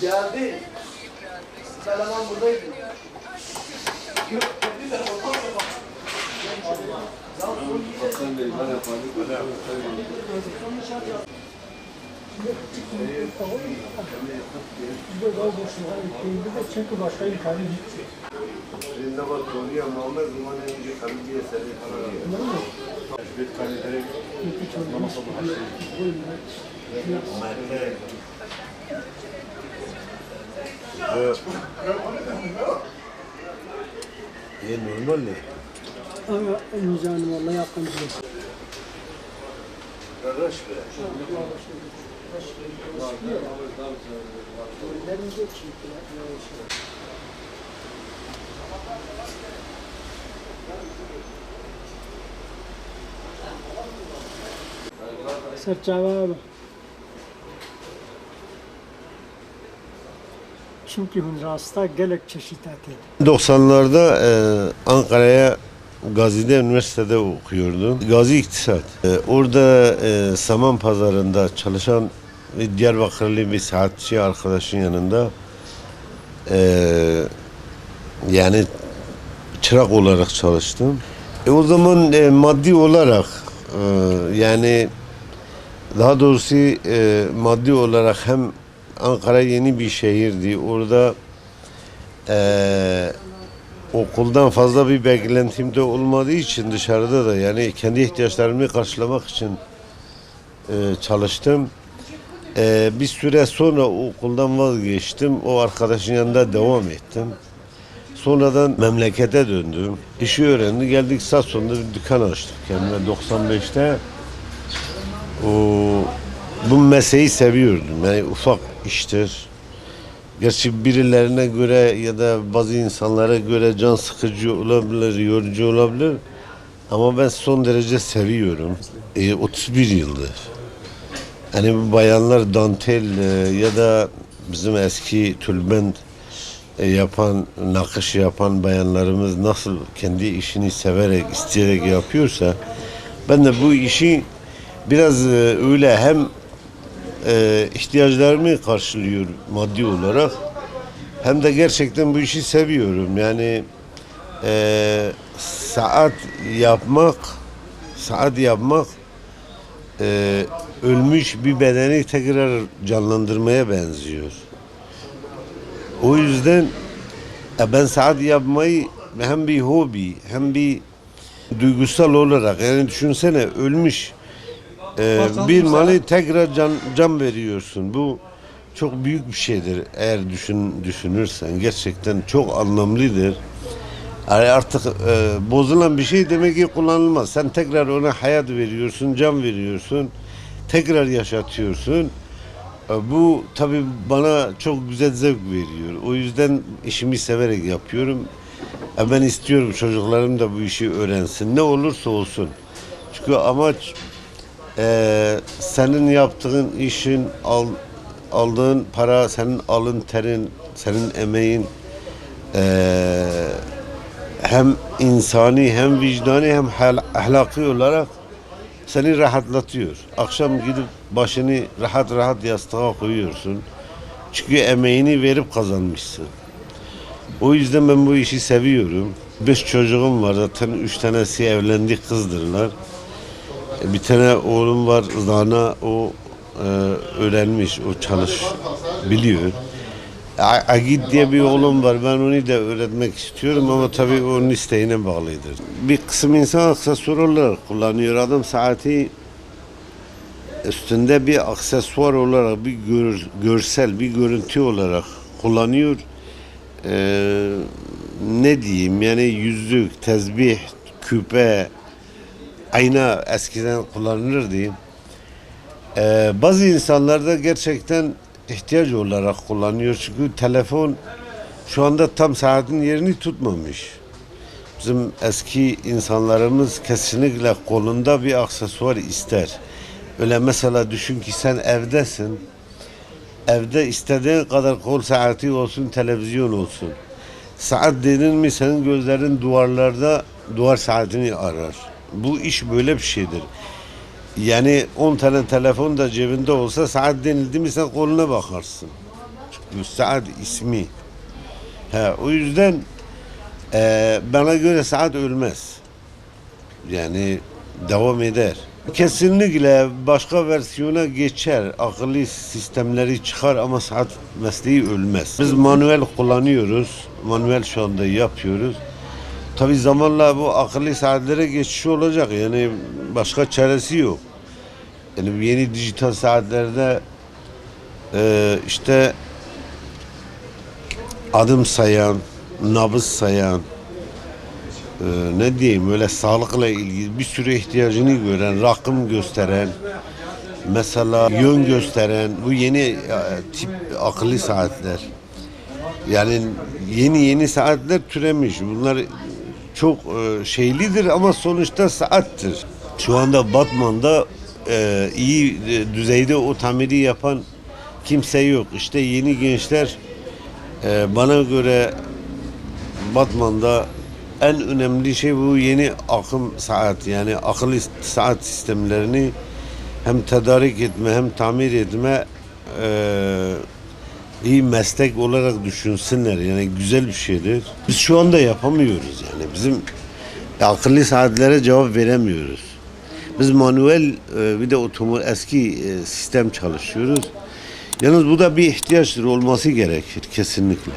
Geldi. Ben hemen buradaydım. Çünkü başka imkanı yok. Şimdi bak konuya Muhammed zaman önce kalbiye seni tanıyor. Bir kalbiye namazı bu haşi. Normal ne? Ama imkanı vallahi yaptım. Kardeş be. Serçava çünkü hasta gelek çeşit atı. 90'larda Ankara'ya Gazi'de üniversitede okuyordum. Gazi İktisat. Orada saman pazarında çalışan bir Diyarbakırlı bir saatçi arkadaşın yanında yani çırak olarak çalıştım. O zaman maddi olarak yani daha doğrusu maddi olarak hem Ankara yeni bir şehirdi. Orada okuldan fazla bir beklentim de olmadığı için dışarıda da yani kendi ihtiyaçlarımı karşılamak için çalıştım. Bir süre sonra okuldan vazgeçtim. O arkadaşın yanında devam ettim. Sonradan memlekete döndüm. İşi öğrendim. Geldik Samsun'da bir dükkan açtık kendime 95'te. Bu mesleği seviyordum. Yani ufak iştir. Gerçi birilerine göre ya da bazı insanlara göre can sıkıcı olabilir, yorucu olabilir. Ama ben son derece seviyorum. 31 yıldır. Hani bu bayanlar dantel ya da bizim eski tülbent yapan, nakış yapan bayanlarımız nasıl kendi işini severek, isteyerek yapıyorsa ben de bu işi biraz öyle hem ihtiyaçlarımı karşılıyor maddi olarak hem de gerçekten bu işi seviyorum. Yani saat yapmak ölmüş bir bedeni tekrar canlandırmaya benziyor. O yüzden ben saat yapmayı hem bir hobi hem bir duygusal olarak yani düşünsene ölmüş bir malı tekrar can veriyorsun. Bu çok büyük bir şeydir eğer düşünürsen. Gerçekten çok anlamlıdır. Yani artık bozulan bir şey demek ki kullanılmaz. Sen tekrar ona hayat veriyorsun, can veriyorsun. Tekrar yaşatıyorsun. Bu tabii bana çok güzel zevk veriyor. O yüzden işimi severek yapıyorum. Ben istiyorum çocuklarım da bu işi öğrensin. Ne olursa olsun. Çünkü amaç senin yaptığın işin, aldığın para, senin alın terin, senin emeğin hem insani hem vicdani hem ahlaki olarak seni rahatlatıyor. Akşam gidip başını rahat rahat yastığa koyuyorsun. Çünkü emeğini verip kazanmışsın. O yüzden ben bu işi seviyorum. 5 çocuğum var zaten 3 tanesi evlendi kızdırlar. Bir tane oğlum var Zana o öğrenmiş o biliyor. Agit diye bir oğlum var ben onu da öğretmek istiyorum ama tabii onun isteğine bağlıdır. Bir kısım insan aksesuar olarak kullanıyor adam saati üstünde bir aksesuar olarak bir görsel bir görüntü olarak kullanıyor. Ne diyeyim yani yüzük, tezbih, küpe, ayna eskiden kullanılır diyeyim. Bazı insanlar da gerçekten ihtiyaç olarak kullanıyor çünkü telefon şu anda tam saatin yerini tutmamış. Bizim eski insanlarımız kesinlikle kolunda bir aksesuar ister. Öyle mesela düşün ki sen evdesin. Evde istediğin kadar kol saati olsun, televizyon olsun. Saat dedin mi senin gözlerin duvarlarda duvar saatini arar. Bu iş böyle bir şeydir. Yani 10 tane telefon da cebinde olsa saat denildi mi sen koluna bakarsın. Çünkü saat ismi. O yüzden bana göre saat ölmez. Yani devam eder. Kesinlikle başka versiyona geçer. Akıllı sistemleri çıkar ama saat mesleği ölmez. Biz manuel kullanıyoruz. Manuel şu anda yapıyoruz. Tabi zamanla bu akıllı saatlere geçiş olacak. Yani başka çaresi yok. Yani yeni dijital saatlerde işte adım sayan, nabız sayan, ne diyeyim öyle sağlıkla ilgili bir sürü ihtiyacını gören, rakım gösteren, mesela yön gösteren bu yeni tip akıllı saatler. Yani yeni saatler türemiş. Bunlar çok şeylidir ama sonuçta saattir. Şu anda Batman'da iyi düzeyde o tamiri yapan kimse yok. İşte yeni gençler bana göre Batman'da en önemli şey bu yeni akım saat, yani akıllı saat sistemlerini hem tedarik etme hem tamir etme iyi meslek olarak düşünsünler. Yani güzel bir şeydir. Biz şu anda yapamıyoruz yani. Bizim akıllı saatlere cevap veremiyoruz. Biz manuel bir de eski sistem çalışıyoruz. Yalnız bu da bir ihtiyaçtır, olması gerekir kesinlikle.